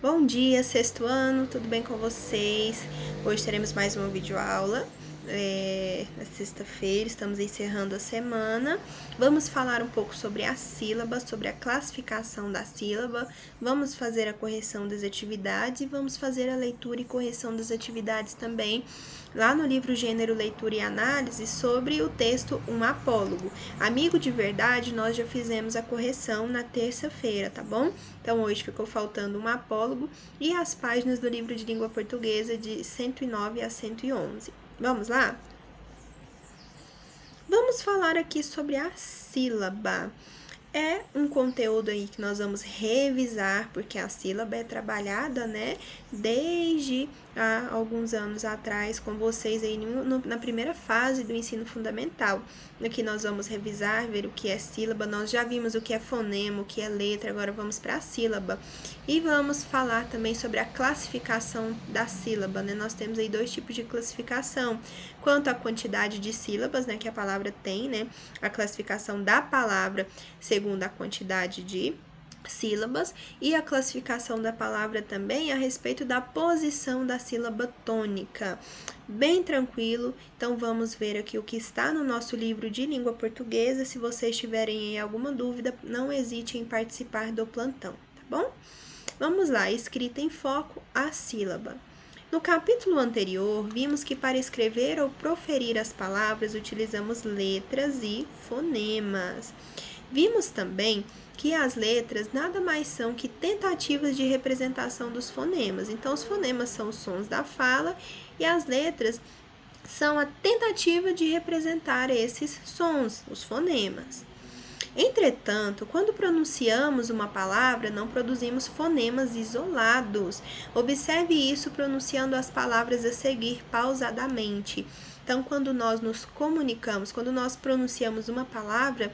Bom dia, sexto ano, tudo bem com vocês? Hoje teremos mais uma videoaula. Na sexta-feira, estamos encerrando a semana. Vamos falar um pouco sobre a sílaba, sobre a classificação da sílaba. Vamos fazer a correção das atividades e vamos fazer a leitura e correção das atividades também, lá no livro Gênero, Leitura e Análise, sobre o texto Um Apólogo. Amigo de verdade, nós já fizemos a correção na terça-feira, tá bom? Então, hoje ficou faltando um apólogo e as páginas do livro de língua portuguesa de 109 a 111. Vamos lá? Vamos falar aqui sobre a sílaba. É um conteúdo aí que nós vamos revisar, porque a sílaba é trabalhada, né, desde há alguns anos atrás com vocês aí na primeira fase do ensino fundamental. Aqui nós vamos revisar, ver o que é sílaba. Nós já vimos o que é fonema, o que é letra, agora vamos para a sílaba. E vamos falar também sobre a classificação da sílaba, né? Nós temos aí dois tipos de classificação. Quanto à quantidade de sílabas, né, que a palavra tem, né? A classificação da palavra segundo a quantidade de sílabas e a classificação da palavra também a respeito da posição da sílaba tônica. Bem tranquilo, então vamos ver aqui o que está no nosso livro de língua portuguesa. Se vocês tiverem alguma dúvida, não hesite em participar do plantão, tá bom? Vamos lá, escrita em foco, a sílaba. No capítulo anterior, vimos que para escrever ou proferir as palavras utilizamos letras e fonemas. Vimos também que as letras nada mais são que tentativas de representação dos fonemas. Então, os fonemas são os sons da fala e as letras são a tentativa de representar esses sons, os fonemas. Entretanto, quando pronunciamos uma palavra, não produzimos fonemas isolados. Observe isso pronunciando as palavras a seguir pausadamente. Então, quando nós nos comunicamos, quando nós pronunciamos uma palavra,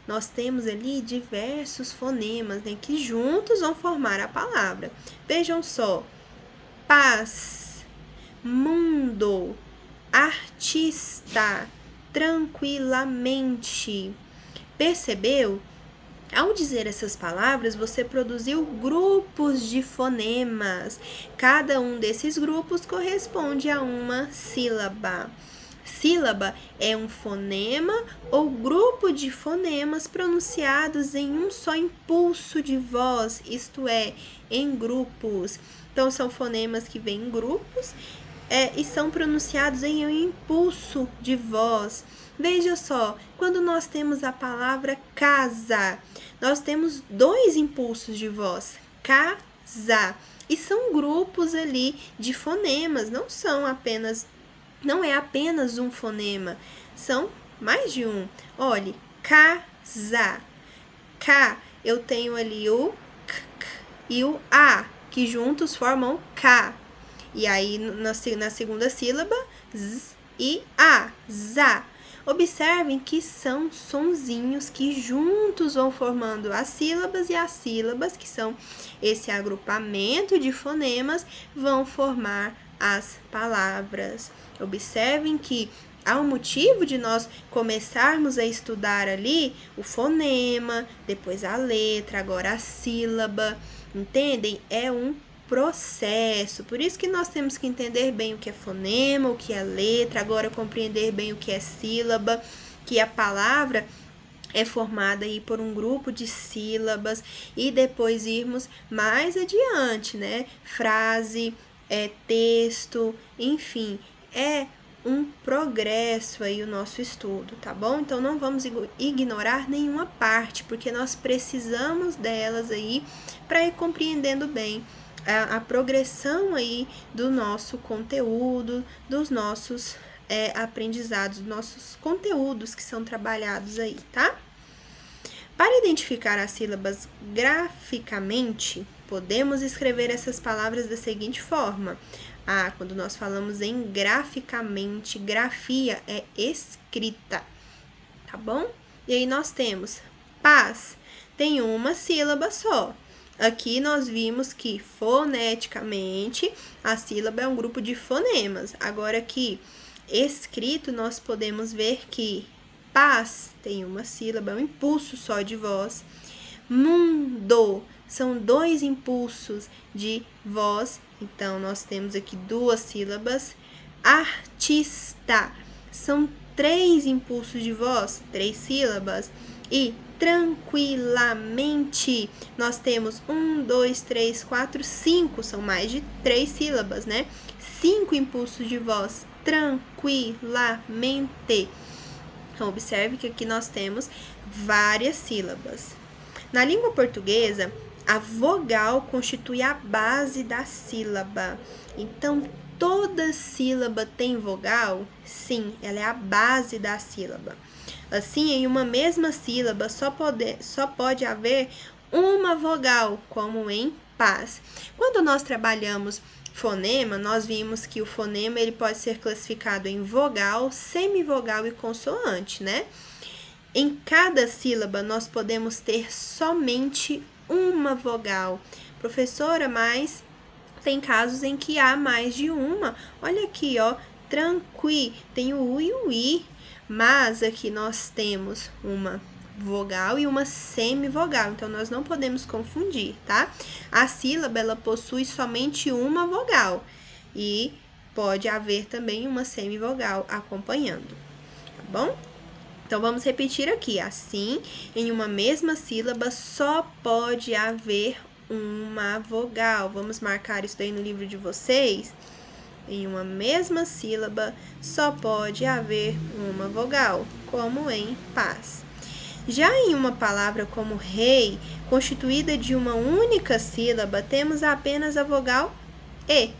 nós temos ali diversos fonemas, né, que juntos vão formar a palavra. Vejam só: paz, mundo, artista, tranquilamente. Percebeu? Ao dizer essas palavras, você produziu grupos de fonemas. Cada um desses grupos corresponde a uma sílaba. Sílaba é um fonema ou grupo de fonemas pronunciados em um só impulso de voz, isto é, em grupos. Então, são fonemas que vêm em grupos e são pronunciados em um impulso de voz. Veja só, quando nós temos a palavra casa, nós temos dois impulsos de voz, casa, e são grupos ali de fonemas, não é apenas um fonema, são mais de um. Olhe, casa, K, eu tenho ali o k e o a, que juntos formam K. E aí, na segunda sílaba, z e a, za. Observem que são sonzinhos que juntos vão formando as sílabas, e as sílabas, que são esse agrupamento de fonemas, vão formar as palavras. Observem que há um motivo de nós começarmos a estudar ali o fonema, depois a letra, agora a sílaba. Entendem? É um processo. Por isso que nós temos que entender bem o que é fonema, o que é letra, agora compreender bem o que é sílaba, que a palavra é formada aí por um grupo de sílabas, e depois irmos mais adiante, né? Frase, texto, enfim, é um progresso aí o nosso estudo, tá bom? Então, não vamos ignorar nenhuma parte, porque nós precisamos delas aí para ir compreendendo bem a progressão aí do nosso conteúdo, dos nossos aprendizados, dos nossos conteúdos que são trabalhados aí, tá? Para identificar as sílabas graficamente, podemos escrever essas palavras da seguinte forma. Quando nós falamos em graficamente, grafia é escrita, tá bom? E aí nós temos paz, tem uma sílaba só. Aqui nós vimos que foneticamente a sílaba é um grupo de fonemas. Agora aqui, escrito, nós podemos ver que paz tem uma sílaba, é um impulso só de voz. Mundo são 2 impulsos de voz. Então, nós temos aqui 2 sílabas. Artista, são 3 impulsos de voz, 3 sílabas. E tranquilamente, nós temos 1, 2, 3, 4, 5, são mais de 3 sílabas, né? 5 impulsos de voz, tranquilamente. Então, observe que aqui nós temos várias sílabas. Na língua portuguesa, a vogal constitui a base da sílaba. Então, toda sílaba tem vogal? Sim, ela é a base da sílaba. Assim, em uma mesma sílaba só pode haver uma vogal, como em paz. Quando nós trabalhamos fonema, nós vimos que o fonema ele pode ser classificado em vogal, semivogal e consoante, né? Em cada sílaba, nós podemos ter somente uma vogal. Professora, mas tem casos em que há mais de uma. Olha aqui, ó, tranqui, tem o U e o I, mas aqui nós temos uma vogal e uma semivogal, então nós não podemos confundir, tá? A sílaba, ela possui somente uma vogal e pode haver também uma semivogal acompanhando, tá bom? Então, vamos repetir aqui. Assim, em uma mesma sílaba, só pode haver uma vogal. Vamos marcar isso daí no livro de vocês. Em uma mesma sílaba, só pode haver uma vogal, como em paz. Já em uma palavra como rei, constituída de uma única sílaba, temos apenas a vogal E.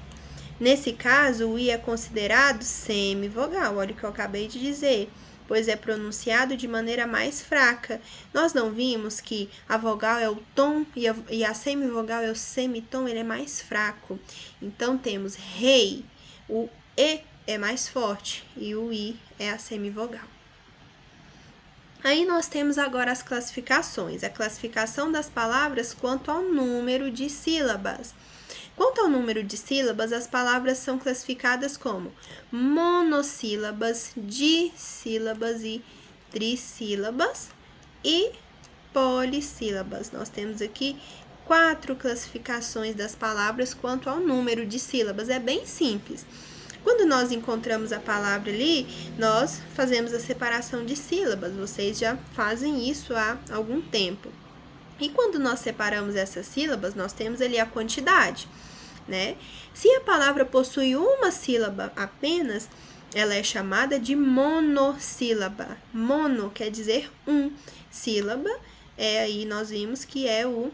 Nesse caso, o I é considerado semivogal. Olha o que eu acabei de dizer, pois é pronunciado de maneira mais fraca. Nós não vimos que a vogal é o tom e a semivogal é o semitom, ele é mais fraco. Então, temos rei, o E é mais forte e o I é a semivogal. Aí nós temos agora as classificações, a classificação das palavras quanto ao número de sílabas. Quanto ao número de sílabas, as palavras são classificadas como monossílabas, dissílabas e trissílabas e polissílabas. Nós temos aqui 4 classificações das palavras quanto ao número de sílabas. É bem simples. Quando nós encontramos a palavra ali, nós fazemos a separação de sílabas. Vocês já fazem isso há algum tempo. E quando nós separamos essas sílabas, nós temos ali a quantidade, né? Se a palavra possui uma sílaba apenas, ela é chamada de monossílaba. Mono quer dizer um. Sílaba, aí nós vimos que é o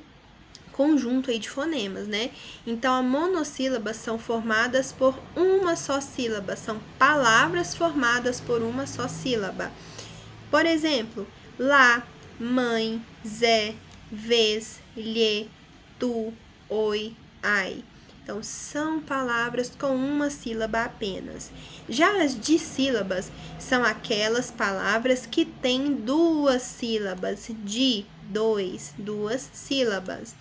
conjunto aí de fonemas, né? Então, as monossílabas são formadas por uma só sílaba, são palavras formadas por uma só sílaba. Por exemplo, lá, mãe, zé, vez, lhe, tu, oi, ai. Então, são palavras com uma sílaba apenas. Já as dissílabas são aquelas palavras que têm 2 sílabas. De, 2, 2 sílabas.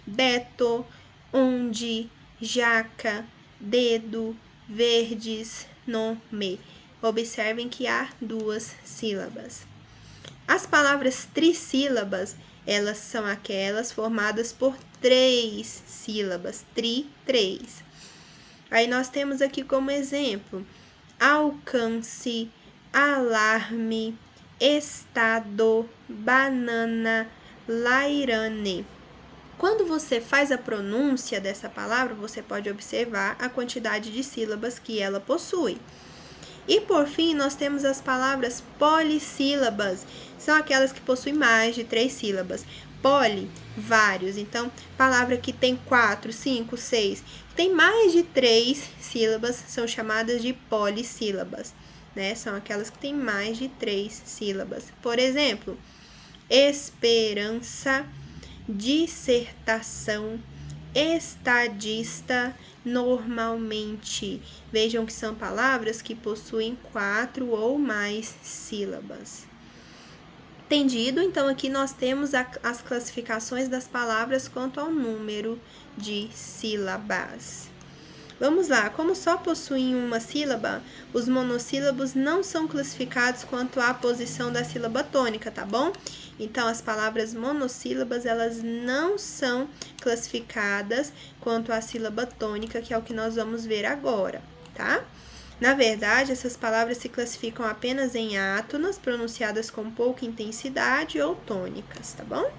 Beto, onde, jaca, dedo, verdes, nome. Observem que há 2 sílabas. As palavras trissílabas, elas são aquelas formadas por 3 sílabas, 3. Aí nós temos aqui como exemplo, alcance, alarme, estado, banana, lairane. Quando você faz a pronúncia dessa palavra, você pode observar a quantidade de sílabas que ela possui. E por fim, nós temos as palavras polissílabas, são aquelas que possuem mais de 3 sílabas. Poli, vários, então, palavra que tem 4, 5, 6, tem mais de 3 sílabas, são chamadas de polissílabas, né? São aquelas que têm mais de 3 sílabas. Por exemplo, esperança, dissertação, estadista, normalmente. Vejam que são palavras que possuem 4 ou mais sílabas. Entendido? Então, aqui nós temos as classificações das palavras quanto ao número de sílabas. Vamos lá, como só possuem uma sílaba, os monossílabos não são classificados quanto à posição da sílaba tônica, tá bom? Então, as palavras monossílabas, elas não são classificadas quanto à sílaba tônica, que é o que nós vamos ver agora, tá? Na verdade, essas palavras se classificam apenas em átonas, pronunciadas com pouca intensidade ou tônicas, tá bom?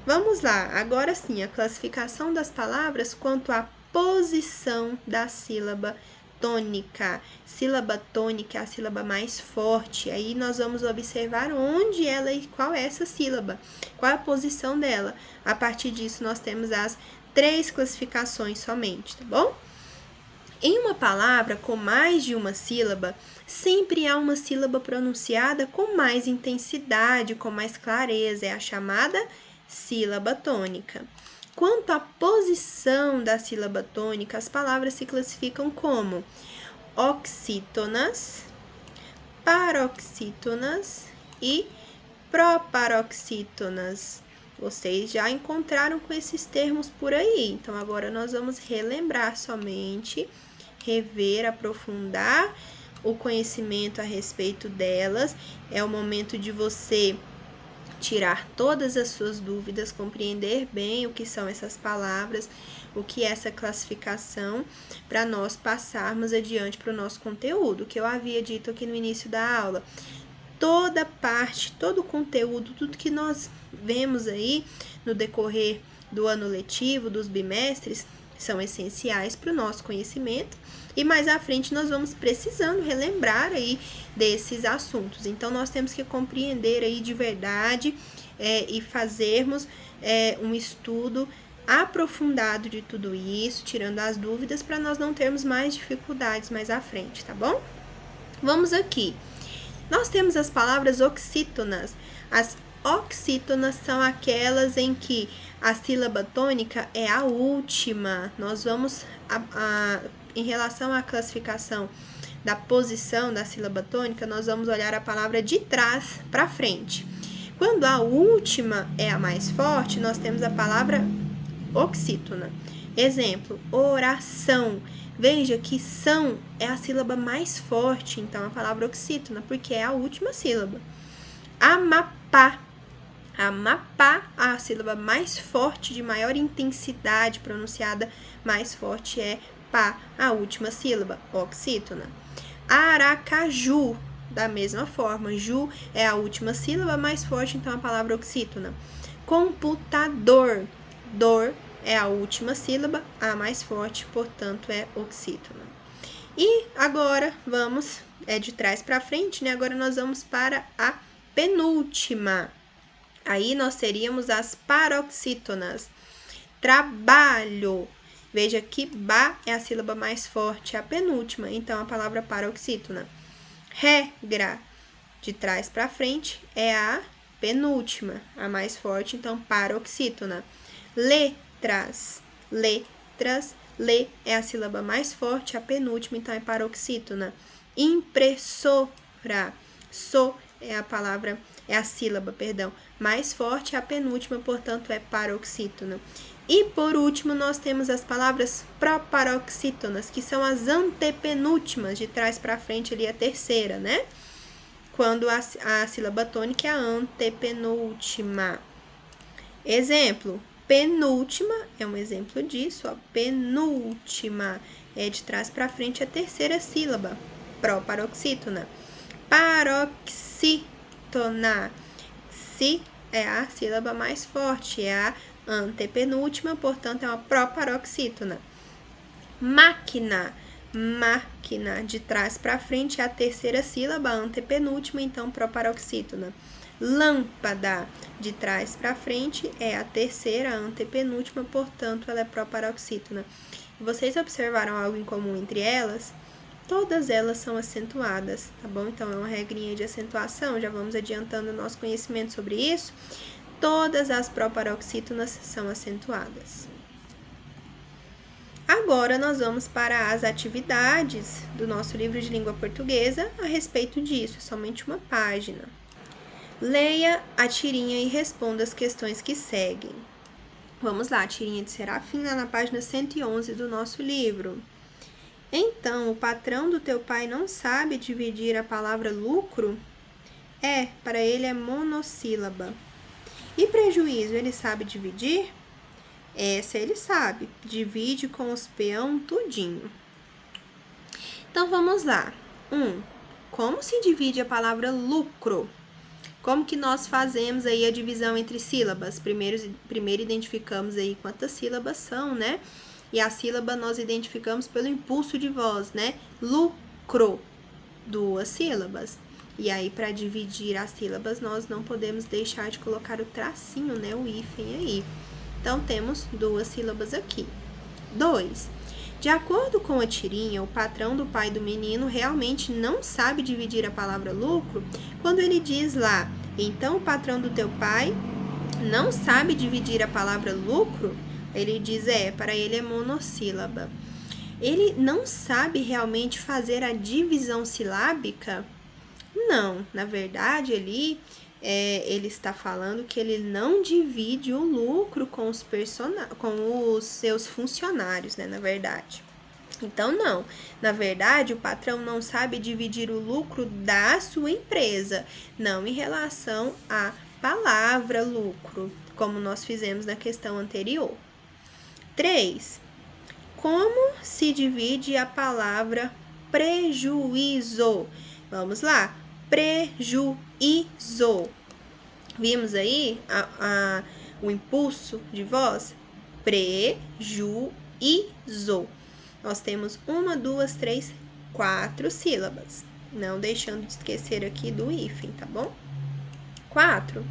Vamos lá, agora sim, a classificação das palavras quanto à posição da sílaba tônica. Sílaba tônica é a sílaba mais forte. Aí nós vamos observar onde ela e qual é essa sílaba, qual é a posição dela. A partir disso, nós temos as 3 classificações somente, tá bom? Em uma palavra com mais de uma sílaba, sempre há uma sílaba pronunciada com mais intensidade, com mais clareza, é a chamada sílaba tônica. Quanto à posição da sílaba tônica, as palavras se classificam como oxítonas, paroxítonas e proparoxítonas. Vocês já encontraram com esses termos por aí, então agora nós vamos relembrar somente, rever, aprofundar o conhecimento a respeito delas. É o momento de você tirar todas as suas dúvidas, compreender bem o que são essas palavras, o que é essa classificação, para nós passarmos adiante para o nosso conteúdo, que eu havia dito aqui no início da aula. Toda parte, todo o conteúdo, tudo que nós vemos aí no decorrer do ano letivo, dos bimestres, são essenciais para o nosso conhecimento, e mais à frente nós vamos precisando relembrar aí desses assuntos. Então, nós temos que compreender aí de verdade e fazermos um estudo aprofundado de tudo isso, tirando as dúvidas, para nós não termos mais dificuldades mais à frente, tá bom? Vamos aqui. Nós temos as palavras oxítonas. As oxítonas são aquelas em que a sílaba tônica é a última. Nós vamos, em relação à classificação da posição da sílaba tônica, nós vamos olhar a palavra de trás para frente. Quando a última é a mais forte, nós temos a palavra oxítona. Exemplo, oração. Veja que são é a sílaba mais forte, então a palavra oxítona, porque é a última sílaba. Amapá. Amapá, a sílaba mais forte, de maior intensidade pronunciada, mais forte é pá, a última sílaba, oxítona. Aracaju, da mesma forma, ju é a última sílaba mais forte, então a palavra oxítona. Computador, dor é a última sílaba, a mais forte, portanto é oxítona. E agora vamos, de trás para frente, né? Agora nós vamos para a penúltima. Aí nós teríamos as paroxítonas. Trabalho. Veja que ba é a sílaba mais forte, a penúltima, então a palavra paroxítona. Regra, de trás para frente, é a penúltima, a mais forte, então paroxítona. Letras, letras, le é a sílaba mais forte, a penúltima, então é paroxítona. Impressora, so é a palavra, é a sílaba, perdão, mais forte, a penúltima, portanto é paroxítona. E por último, nós temos as palavras proparoxítonas, que são as antepenúltimas, de trás para frente ali a terceira, né? Quando a sílaba tônica é a antepenúltima. Exemplo, penúltima é um exemplo disso, ó, penúltima é de trás para frente a terceira sílaba, proparoxítona. Paroxítona, si é a sílaba mais forte, é a antepenúltima, portanto é uma proparoxítona. Máquina, máquina, de trás para frente é a terceira sílaba, a antepenúltima, então proparoxítona. Lâmpada, de trás para frente é a terceira, a antepenúltima, portanto ela é proparoxítona. Vocês observaram algo em comum entre elas? Todas elas são acentuadas, tá bom? Então, é uma regrinha de acentuação, já vamos adiantando o nosso conhecimento sobre isso. Todas as proparoxítonas são acentuadas. Agora, nós vamos para as atividades do nosso livro de língua portuguesa a respeito disso, é somente uma página. Leia a tirinha e responda as questões que seguem. Vamos lá, a tirinha de Serafim, lá na página 111 do nosso livro. Então, o patrão do teu pai não sabe dividir a palavra lucro? Para ele é monossílaba. E prejuízo, ele sabe dividir? Essa ele sabe. Divide com os peão tudinho. Então, vamos lá. Como se divide a palavra lucro? Como que nós fazemos aí a divisão entre sílabas? Primeiro identificamos aí quantas sílabas são, né? E a sílaba nós identificamos pelo impulso de voz, né? Lucro, 2 sílabas. E aí, para dividir as sílabas, nós não podemos deixar de colocar o tracinho, né? O hífen aí. Então, temos 2 sílabas aqui. 2. De acordo com a tirinha, o patrão do pai do menino realmente não sabe dividir a palavra lucro quando ele diz lá, então o patrão do teu pai não sabe dividir a palavra lucro? Ele diz, para ele é monossílaba. Ele não sabe realmente fazer a divisão silábica? Não, na verdade, ele está falando que ele não divide o lucro com os seus funcionários, né, na verdade. Então, não. Na verdade, o patrão não sabe dividir o lucro da sua empresa, não em relação à palavra lucro, como nós fizemos na questão anterior. 3. Como se divide a palavra prejuízo? Vamos lá. Prejuízo. Vimos aí o impulso de voz? Prejuízo. Nós temos 1, 2, 3, 4 sílabas. Não deixando de esquecer aqui do hífen, tá bom? 4.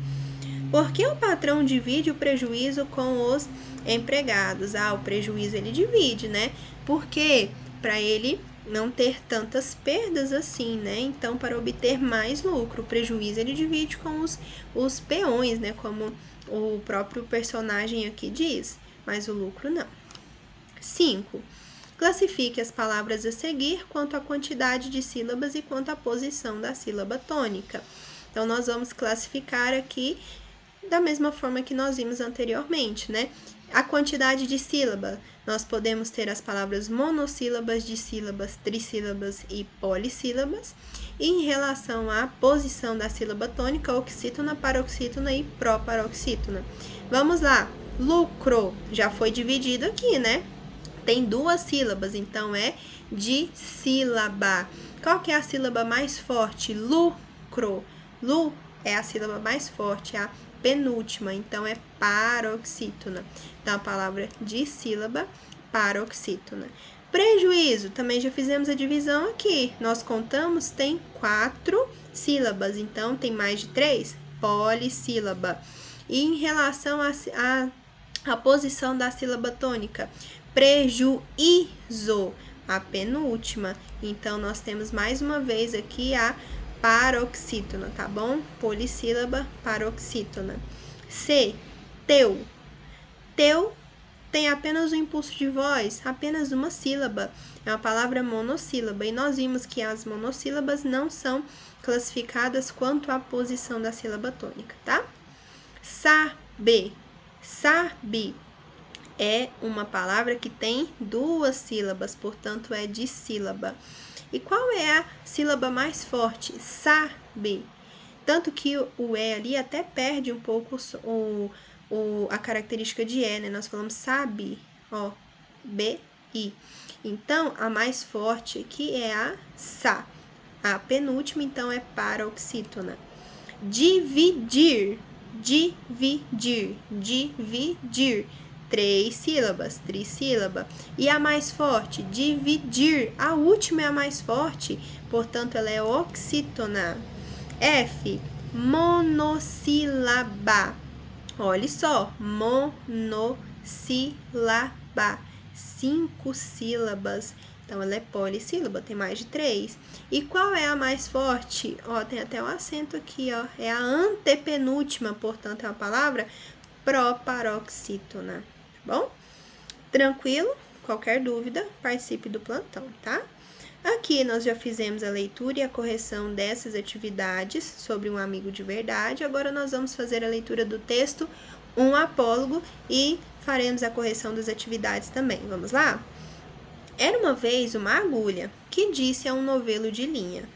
Por que o patrão divide o prejuízo com os empregados? O prejuízo ele divide, né? Porque para ele não ter tantas perdas assim, né? Então, para obter mais lucro, o prejuízo ele divide com os peões, né? Como o próprio personagem aqui diz, mas o lucro não. 5. Classifique as palavras a seguir quanto à quantidade de sílabas e quanto à posição da sílaba tônica. Então, nós vamos classificar aqui da mesma forma que nós vimos anteriormente, né? A quantidade de sílaba, nós podemos ter as palavras monossílabas, dissílabas, trissílabas e polissílabas. E em relação à posição da sílaba tônica, oxítona, paroxítona e proparoxítona. Vamos lá, lucro, já foi dividido aqui, né? Tem 2 sílabas, então é dissílaba. Qual que é a sílaba mais forte? Lucro. Lu é a sílaba mais forte, a penúltima, então é paroxítona. Então, a palavra dissílaba, paroxítona. Prejuízo, também já fizemos a divisão aqui. Nós contamos, tem 4 sílabas, então tem mais de 3? Polissílaba. E em relação à posição da sílaba tônica, prejuízo, a penúltima. Então, nós temos mais uma vez aqui a paroxítona, tá bom? Polissílaba, paroxítona. C. Teu. Teu tem apenas o impulso de voz, apenas uma sílaba. É uma palavra monossílaba. E nós vimos que as monossílabas não são classificadas quanto à posição da sílaba tônica, tá? Saber. Sabe é uma palavra que tem 2 sílabas, portanto, é dissílaba. E qual é a sílaba mais forte? Sabe. Tanto que o E ali até perde um pouco a característica de E, né? Nós falamos sabe, ó, B, I. Então, a mais forte aqui é a Sa. A penúltima, então, é paroxítona. Dividir, dividir, dividir. 3 sílabas, trissílaba. E a mais forte, dividir. A última é a mais forte, portanto, ela é oxítona. F, monossílaba. Olha só, monossílaba. 5 sílabas. Então, ela é polissílaba, tem mais de 3. E qual é a mais forte? Ó, tem até um acento aqui, ó. É a antepenúltima, portanto, é uma palavra proparoxítona. Bom? Tranquilo? Qualquer dúvida, participe do plantão, tá? Aqui nós já fizemos a leitura e a correção dessas atividades sobre um amigo de verdade. Agora nós vamos fazer a leitura do texto, um apólogo, e faremos a correção das atividades também. Vamos lá? Era uma vez uma agulha que disse a um novelo de linha: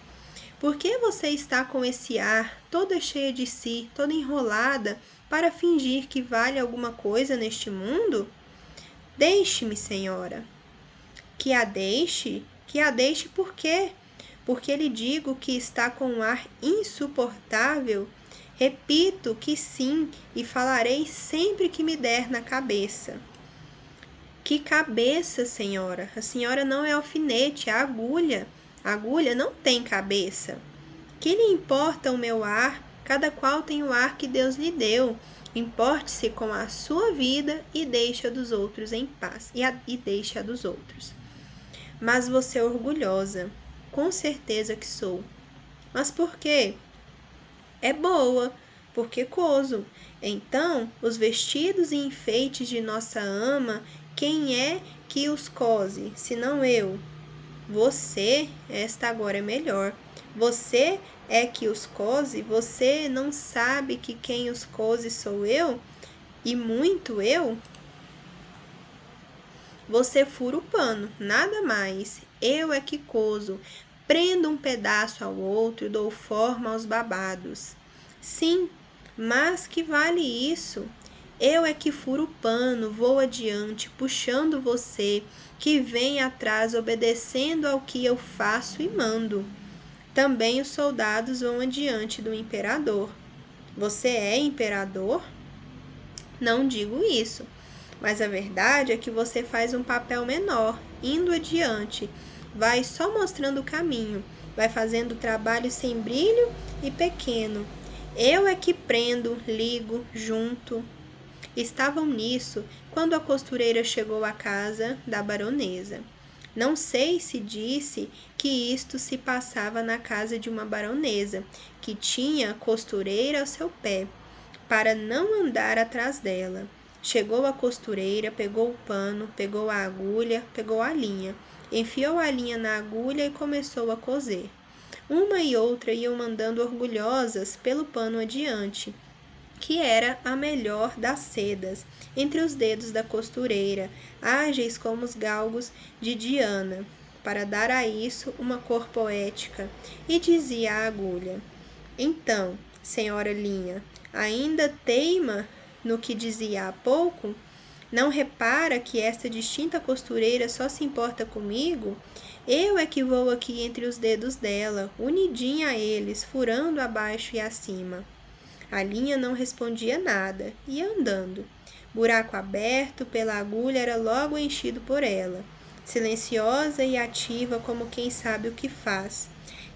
Por que você está com esse ar, toda cheia de si, toda enrolada, para fingir que vale alguma coisa neste mundo? Deixe-me, senhora. Que a deixe? Que a deixe por quê? Porque lhe digo que está com um ar insuportável? Repito que sim, e falarei sempre que me der na cabeça. Que cabeça, senhora? A senhora não é alfinete, é agulha. A agulha não tem cabeça. Que lhe importa o meu ar? Cada qual tem o ar que Deus lhe deu. Importe-se com a sua vida e deixe a dos outros em paz. E deixe a dos outros. Mas você é orgulhosa. Com certeza que sou. Mas por quê? É boa, porque coso. Então, os vestidos e enfeites de nossa ama, quem é que os cose, senão eu? Você, esta agora é melhor. Você é que os cose, você não sabe que quem os cose sou eu? E muito eu? Você fura o pano, nada mais. Eu é que coso, prendo um pedaço ao outro, dou forma aos babados. Sim, mas que vale isso? Eu é que furo o pano, vou adiante, puxando você, que vem atrás, obedecendo ao que eu faço e mando. Também os soldados vão adiante do imperador. Você é imperador? Não digo isso, mas a verdade é que você faz um papel menor, indo adiante, vai só mostrando o caminho, vai fazendo trabalho sem brilho e pequeno. Eu é que prendo, ligo, junto. Estavam nisso quando a costureira chegou à casa da baronesa. Não sei se disse que isto se passava na casa de uma baronesa, que tinha costureira ao seu pé, para não andar atrás dela. Chegou a costureira, pegou o pano, pegou a agulha, pegou a linha, enfiou a linha na agulha e começou a coser. Uma e outra iam mandando orgulhosas pelo pano adiante, que era a melhor das sedas, entre os dedos da costureira, ágeis como os galgos de Diana, para dar a isso uma cor poética, e dizia a agulha: Então, senhora Linha, ainda teima no que dizia há pouco? Não repara que esta distinta costureira só se importa comigo? Eu é que vou aqui entre os dedos dela, unidinha a eles, furando abaixo e acima. A linha não respondia nada, ia andando. Buraco aberto pela agulha era logo enchido por ela, silenciosa e ativa como quem sabe o que faz,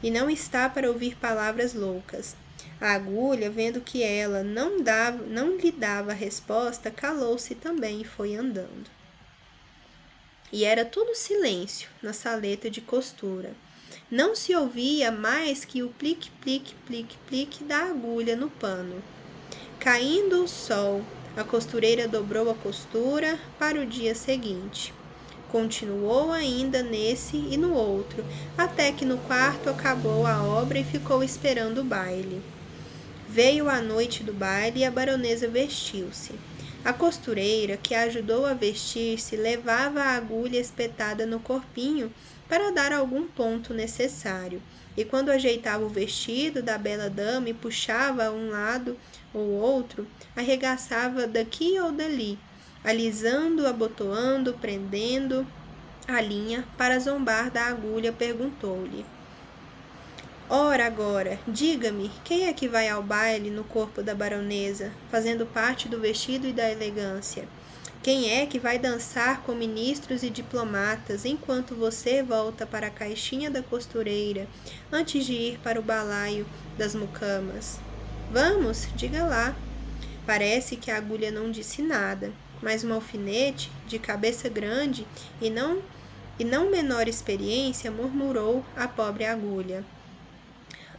e não está para ouvir palavras loucas. A agulha, vendo que ela não lhe dava resposta, calou-se também e foi andando. E era tudo silêncio na saleta de costura. Não se ouvia mais que o plique, plique, plique, plique da agulha no pano. Caindo o sol, a costureira dobrou a costura para o dia seguinte. Continuou ainda nesse e no outro, até que no quarto acabou a obra e ficou esperando o baile. Veio a noite do baile e a baronesa vestiu-se. A costureira, que a ajudou a vestir-se, levava a agulha espetada no corpinho para dar algum ponto necessário, e quando ajeitava o vestido da bela dama e puxava a um lado ou outro, arregaçava daqui ou dali, alisando, abotoando, prendendo a linha. Para zombar da agulha, perguntou-lhe: Ora agora, diga-me, quem é que vai ao baile no corpo da baronesa, fazendo parte do vestido e da elegância? Quem é que vai dançar com ministros e diplomatas, enquanto você volta para a caixinha da costureira, antes de ir para o balaio das mucamas? Vamos, diga lá. Parece que a agulha não disse nada, mas um alfinete, de cabeça grande e não menor experiência, murmurou à pobre agulha: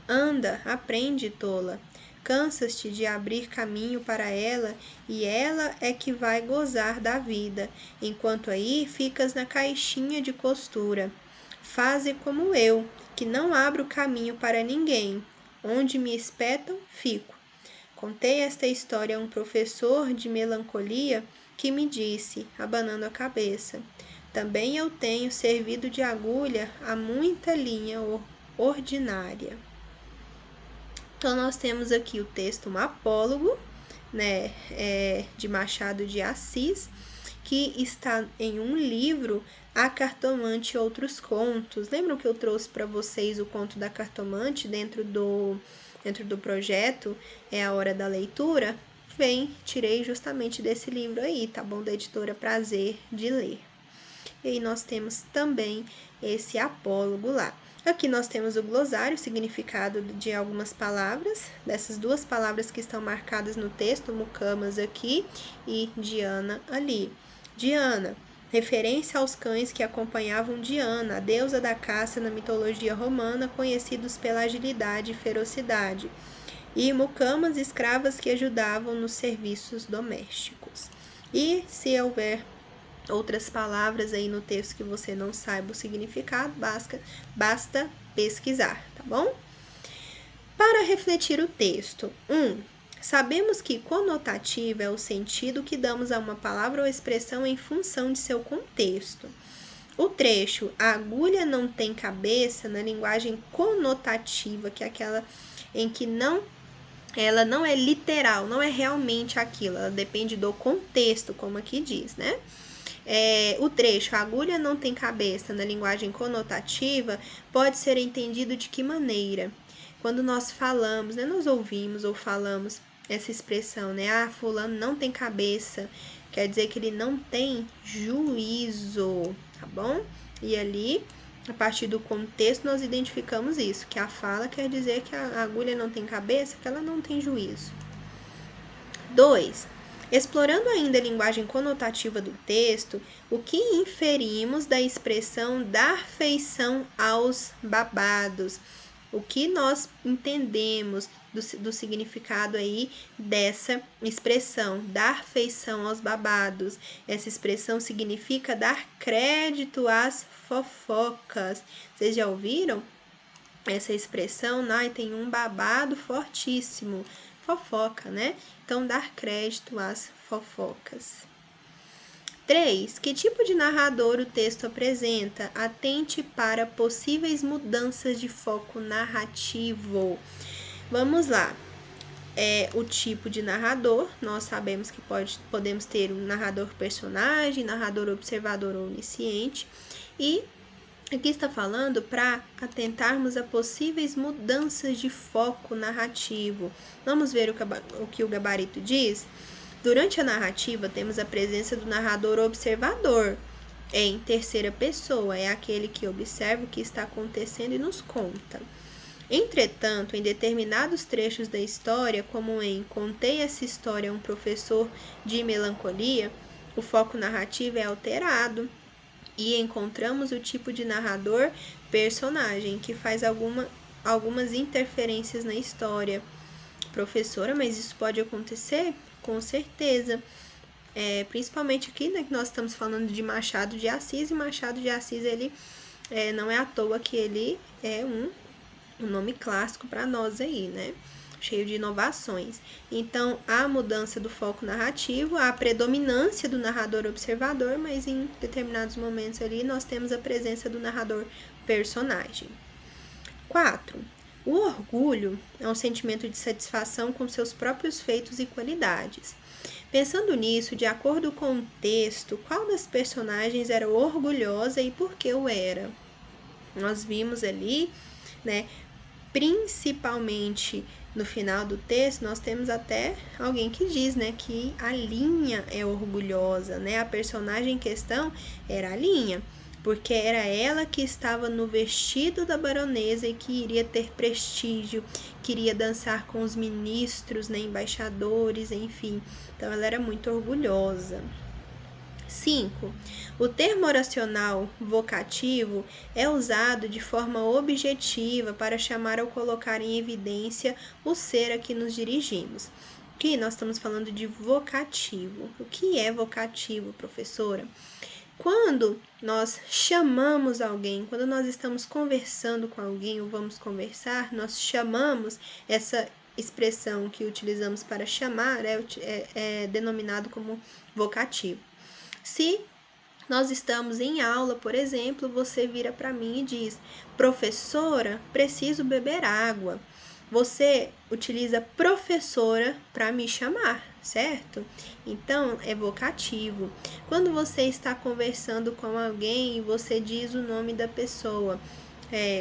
Anda, aprende, tola. Cansas-te de abrir caminho para ela, e ela é que vai gozar da vida, enquanto aí ficas na caixinha de costura. Faze como eu, que não abro caminho para ninguém. Onde me espetam, fico. Contei esta história a um professor de melancolia que me disse, abanando a cabeça: Também eu tenho servido de agulha a muita linha ordinária. Então, nós temos aqui o texto Um Apólogo, né, de Machado de Assis, que está em um livro, A Cartomante e Outros Contos. Lembram que eu trouxe para vocês o conto da Cartomante dentro do projeto É a Hora da Leitura? Tirei justamente desse livro aí, tá bom? Da editora Prazer de Ler. E aí nós temos também esse apólogo lá. Aqui nós temos o glossário, o significado de algumas palavras, dessas duas palavras que estão marcadas no texto, Mucamas aqui e Diana ali. Diana, referência aos cães que acompanhavam Diana, a deusa da caça na mitologia romana, conhecidos pela agilidade e ferocidade. E Mucamas, escravas que ajudavam nos serviços domésticos. E se houver outras palavras aí no texto que você não saiba o significado, basta pesquisar, tá bom? Para refletir o texto. 1. Sabemos que conotativo é o sentido que damos a uma palavra ou expressão em função de seu contexto. O trecho A agulha não tem cabeça, na linguagem conotativa, que é aquela em que ela não é literal, não é realmente aquilo, ela depende do contexto, como aqui diz, né? O trecho A agulha não tem cabeça, na linguagem conotativa, pode ser entendido de que maneira? Quando nós falamos, né, nós ouvimos ou falamos essa expressão, né? Ah, fulano não tem cabeça, quer dizer que ele não tem juízo, tá bom? E ali, a partir do contexto, nós identificamos isso, que a fala quer dizer que a agulha não tem cabeça, que ela não tem juízo. 2. Explorando ainda a linguagem conotativa do texto, o que inferimos da expressão dar feição aos babados? O que nós entendemos do significado aí dessa expressão, dar feição aos babados? Essa expressão significa dar crédito às fofocas. Vocês já ouviram essa expressão? Tem um babado fortíssimo. Fofoca, né? Então, dar crédito às fofocas. 3. Que tipo de narrador o texto apresenta? Atente para possíveis mudanças de foco narrativo. Vamos lá. O tipo de narrador, nós sabemos que podemos ter um narrador personagem, narrador observador ou onisciente, e aqui está falando para atentarmos a possíveis mudanças de foco narrativo. Vamos ver o que o gabarito diz? Durante a narrativa, temos a presença do narrador observador, em terceira pessoa, é aquele que observa o que está acontecendo e nos conta. Entretanto, em determinados trechos da história, como em Contei essa história a um professor de melancolia, o foco narrativo é alterado e encontramos o tipo de narrador personagem, que faz algumas interferências na história. Professora, mas isso pode acontecer? Com certeza. Principalmente aqui, né, que nós estamos falando de Machado de Assis, e Machado de Assis, ele não é à toa que ele é um nome clássico para nós aí, né? Cheio de inovações. Então, há mudança do foco narrativo, há a predominância do narrador observador, mas em determinados momentos ali nós temos a presença do narrador personagem. 4. O orgulho é um sentimento de satisfação com seus próprios feitos e qualidades. Pensando nisso, de acordo com o texto, qual das personagens era orgulhosa e por que o era? Nós vimos ali, né, principalmente no final do texto, nós temos até alguém que diz, né, que a Linha é orgulhosa, né? A personagem em questão era a Linha, porque era ela que estava no vestido da baronesa e que iria ter prestígio, queria dançar com os ministros, né, embaixadores, enfim. Então ela era muito orgulhosa. 5. O termo oracional vocativo é usado de forma objetiva para chamar ou colocar em evidência o ser a que nos dirigimos. Aqui nós estamos falando de vocativo. O que é vocativo, professora? Quando nós chamamos alguém, quando nós estamos conversando com alguém ou vamos conversar, nós chamamos essa expressão que utilizamos para chamar, é denominado como vocativo. Se nós estamos em aula, por exemplo, você vira para mim e diz: professora, preciso beber água. Você utiliza professora para me chamar, certo? Então, é vocativo. Quando você está conversando com alguém, você diz o nome da pessoa.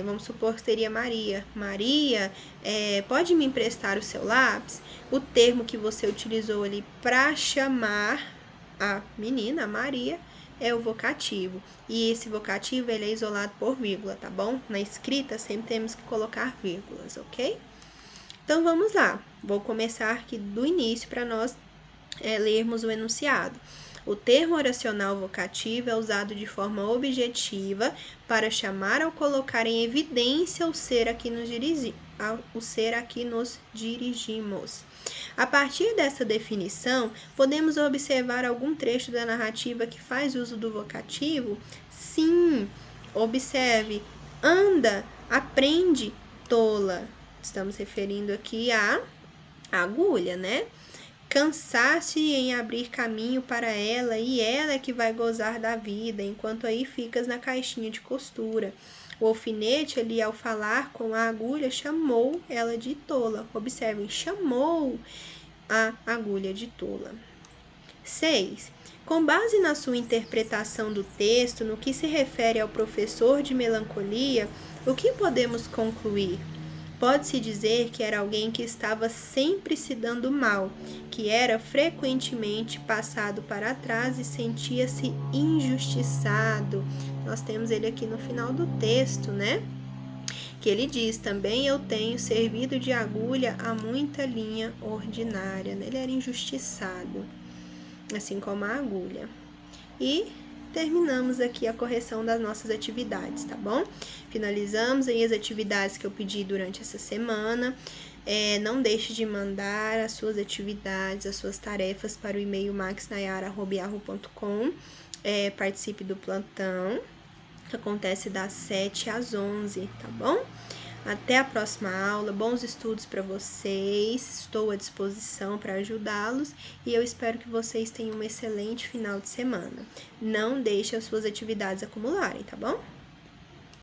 Vamos supor que seria Maria. Maria, pode me emprestar o seu lápis? O termo que você utilizou ali para chamar a menina, a Maria, é o vocativo. E esse vocativo ele é isolado por vírgula, tá bom? Na escrita sempre temos que colocar vírgulas, ok? Então vamos lá. Vou começar aqui do início para nós lermos o enunciado. O termo oracional vocativo é usado de forma objetiva para chamar ou colocar em evidência o ser a que nos dirigimos. A partir dessa definição, podemos observar algum trecho da narrativa que faz uso do vocativo? Sim, observe. Anda, aprende, tola. Estamos referindo aqui à agulha, né? Cansar-se em abrir caminho para ela, e ela é que vai gozar da vida, enquanto aí ficas na caixinha de costura. O alfinete ali, ao falar com a agulha, chamou ela de tola. Observem, chamou a agulha de tola. 6. Com base na sua interpretação do texto, no que se refere ao professor de melancolia, o que podemos concluir? Pode-se dizer que era alguém que estava sempre se dando mal, que era frequentemente passado para trás e sentia-se injustiçado. Nós temos ele aqui no final do texto, né? Que ele diz: também eu tenho servido de agulha a muita linha ordinária. Ele era injustiçado, assim como a agulha. E terminamos aqui a correção das nossas atividades, tá bom? Finalizamos aí as atividades que eu pedi durante essa semana. Não deixe de mandar as suas atividades, as suas tarefas para o e-mail maxnayara@yahoo.com. Participe do plantão, que acontece das 7 às 11, tá bom? Até a próxima aula, bons estudos para vocês, estou à disposição para ajudá-los e eu espero que vocês tenham um excelente final de semana. Não deixe as suas atividades acumularem, tá bom?